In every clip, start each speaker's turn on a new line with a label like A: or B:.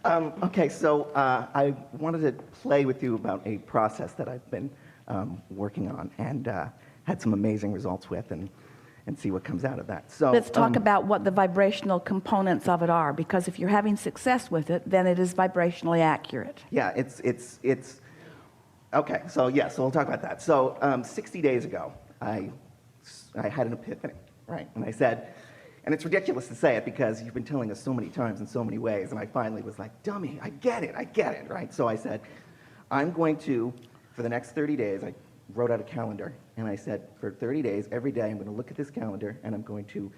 A: Okay, so I wanted to play with you about a process that I've been working on and had some amazing results with, and see what comes out of that. So
B: let's talk about what the vibrational components of it are, because if you're having success with it, then it is vibrationally accurate.
A: Yeah, it's okay. So so we'll talk about that. So 60 days ago, I had an epiphany, right? And I said, and it's ridiculous to say it because you've been telling us so many times in so many ways, and I finally was like, dummy, I get it, right? So I said, I'm going to, for the next 30 days, I wrote out a calendar, and I said, for 30 days, every day, I'm going to look at this calendar, and I'm going to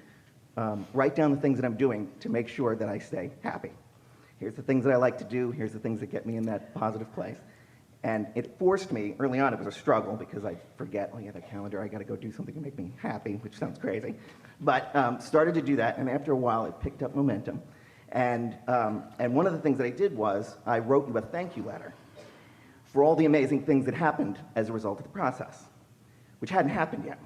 A: write down the things that I'm doing to make sure that I stay happy. Here's the things that I like to do. Here's the things that get me in that positive place. And it forced me, early on it was a struggle because I forget, oh yeah, the calendar, I got to go do something to make me happy, which sounds crazy. But started to do that, and after a while, it picked up momentum. And one of the things that I did was I wrote you a thank you letter for all the amazing things that happened as a result of the process, which hadn't happened yet.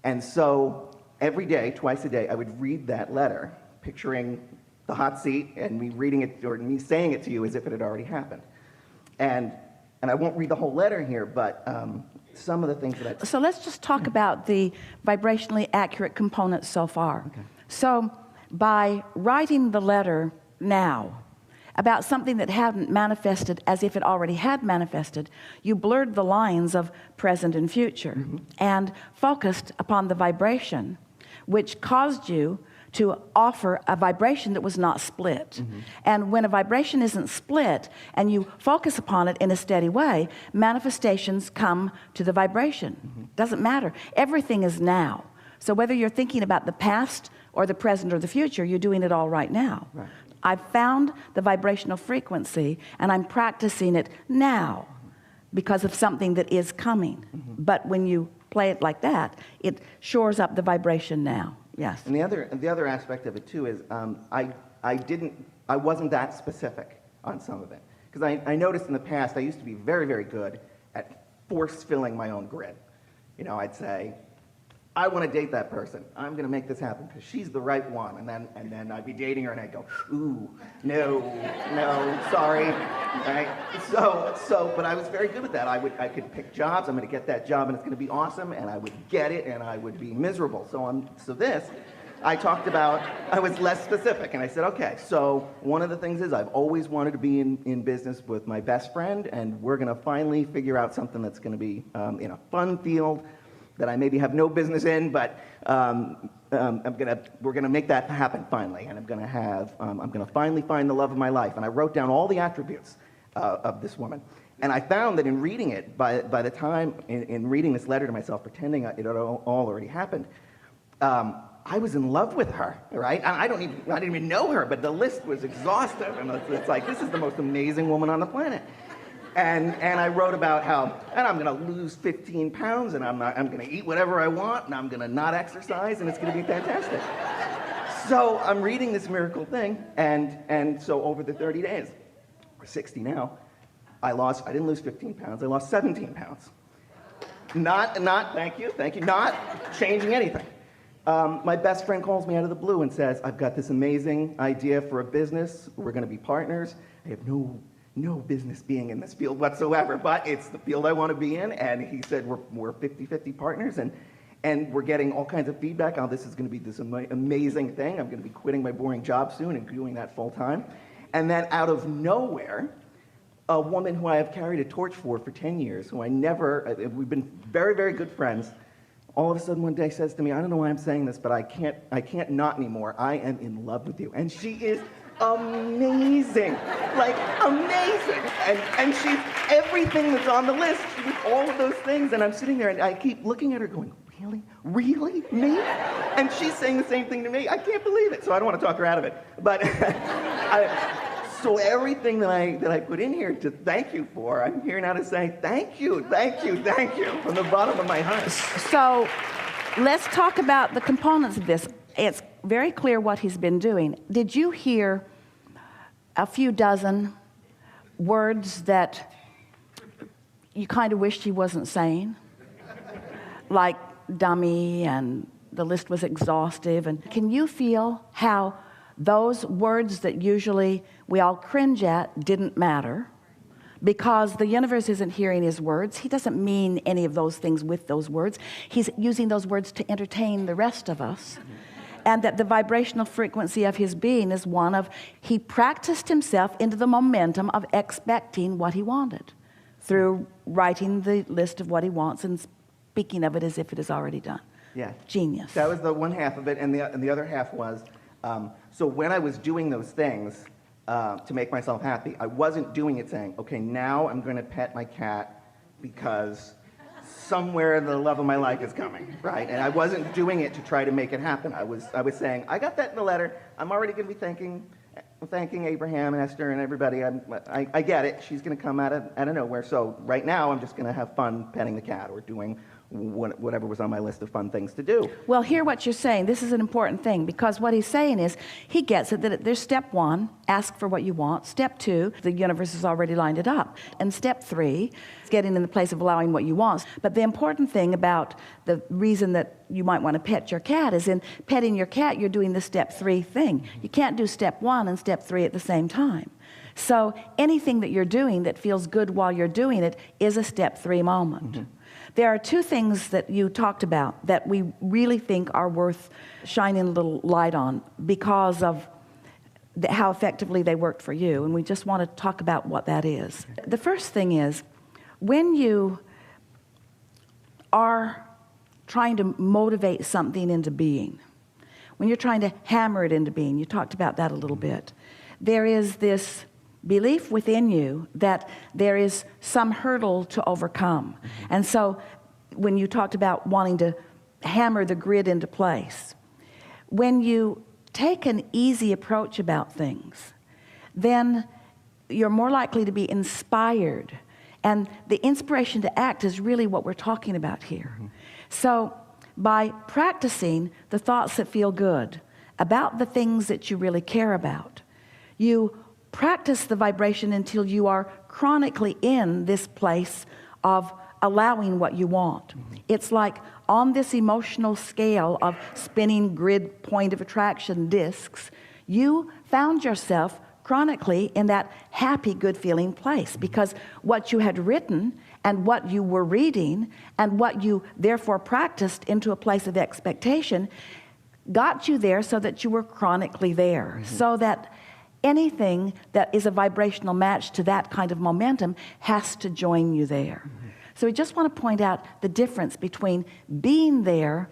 A: And so every day, twice a day, I would read that letter, picturing the hot seat and me reading it, or me saying it to you as if it had already happened. And I won't read the whole letter here, but some of the things that I...
B: So let's just talk about the vibrationally accurate components so far.
A: Okay.
B: So by writing the letter now about something that hadn't manifested as if it already had manifested, you blurred the lines of present and future and focused upon the vibration, which caused you to offer a vibration that was not split. And when a vibration isn't split and you focus upon it in a steady way, manifestations come to the vibration. Doesn't matter. Everything is now. So whether you're thinking about the past or the present or the future, you're doing it all right now.
A: Right.
B: I've found the vibrational frequency and I'm practicing it now because of something that is coming. But when you play it like that, it shores up the vibration now. Yes.
A: And the other aspect of it too is I wasn't that specific on some of it, because I noticed in the past I used to be very, very good at force filling my own grid. You know, I'd say, I want to date that person. I'm going to make this happen because she's the right one. And then I'd be dating her and I'd go, ooh, no, sorry. Right? But I was very good at that. I could pick jobs. I'm going to get that job and it's going to be awesome. And I would get it and I would be miserable. So this, I talked about, I was less specific. And I said, okay, so one of the things is I've always wanted to be in business with my best friend. And we're going to finally figure out something that's going to be in a fun field that I maybe have no business in, but we're gonna make that happen finally, and I'm gonna finally find the love of my life. And I wrote down all the attributes of this woman, and I found that in reading it, by the time in reading this letter to myself, pretending it had all already happened, I was in love with her, right? I didn't even know her, but the list was exhaustive, and it's like, this is the most amazing woman on the planet. And I wrote about how, and I'm going to lose 15 pounds, and I'm going to eat whatever I want, and I'm going to not exercise, and it's going to be fantastic. So I'm reading this miracle thing, and so over the 30 days, or 60 now, I didn't lose 15 pounds, I lost 17 pounds. Not, thank you, not changing anything. My best friend calls me out of the blue and says, I've got this amazing idea for a business, we're going to be partners, I have no business being in this field whatsoever, but it's the field I want to be in, and he said we're 50-50 partners, and we're getting all kinds of feedback on this is going to be this amazing thing. I'm going to be quitting my boring job soon and doing that full time. And then out of nowhere, a woman who I have carried a torch for 10 years, who we've been very, very good friends, all of a sudden one day says to me, I don't know why I'm saying this, but I can't not anymore. I am in love with you. And she is amazing, like amazing, and she's everything that's on the list. She was all of those things, and I'm sitting there and I keep looking at her going, really, me? And she's saying the same thing to me. I can't believe it. So I don't want to talk her out of it, but so everything that I put in here to thank you for, I'm here now to say thank you from the bottom of my heart.
B: So let's talk about the components of this. It's very clear what he's been doing. Did you hear a few dozen words that you kind of wished he wasn't saying? Like dummy, and the list was exhaustive. And can you feel how those words that usually we all cringe at didn't matter, because the universe isn't hearing his words. He doesn't mean any of those things with those words. He's using those words to entertain the rest of us. And that the vibrational frequency of his being is one of, he practiced himself into the momentum of expecting what he wanted through writing the list of what he wants and speaking of it as if it is already done.
A: Yeah.
B: Genius.
A: That was the one half of it, and the other half was, so when I was doing those things to make myself happy, I wasn't doing it saying, okay, now I'm going to pet my cat because somewhere the love of my life is coming, right? And I wasn't doing it to try to make it happen. I was saying, I got that in the letter. I'm already going to be thanking Abraham and Esther and everybody. I get it. She's going to come out of nowhere. So right now, I'm just going to have fun petting the cat or doing whatever was on my list of fun things to do.
B: Well, hear what you're saying. This is an important thing, because what he's saying is, he gets it that there's step 1, ask for what you want. Step 2, the universe has already lined it up. And step 3, getting in the place of allowing what you want. But the important thing about the reason that you might want to pet your cat is, in petting your cat, you're doing the step 3 thing. You can't do step 1 and step 3 at the same time. So anything that you're doing that feels good while you're doing it is a step 3 moment. Mm-hmm. There are 2 things that you talked about that we really think are worth shining a little light on because of how effectively they worked for you, and we just want to talk about what that is. The first thing is, when you are trying to motivate something into being, when you're trying to hammer it into being, you talked about that a little bit, there is this belief within you that there is some hurdle to overcome. And so when you talked about wanting to hammer the grid into place, when you take an easy approach about things, then you're more likely to be inspired. And the inspiration to act is really what we're talking about here. So by practicing the thoughts that feel good about the things that you really care about, you practice the vibration until you are chronically in this place of allowing what you want. It's like on this emotional scale of spinning grid point of attraction discs, you found yourself chronically in that happy, good feeling place, because what you had written and what you were reading and what you therefore practiced into a place of expectation got you there so that you were chronically there. So that anything that is a vibrational match to that kind of momentum has to join you there. So we just want to point out the difference between being there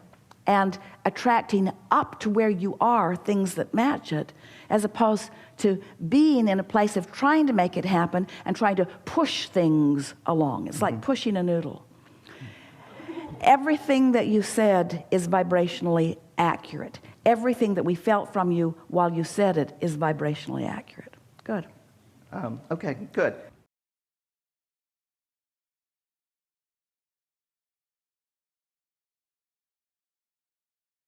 B: and attracting up to where you are things that match it, as opposed to being in a place of trying to make it happen and trying to push things along. It's like pushing a noodle. Everything that you said is vibrationally accurate. Everything that we felt from you while you said it is vibrationally accurate. Good.
A: Okay, good.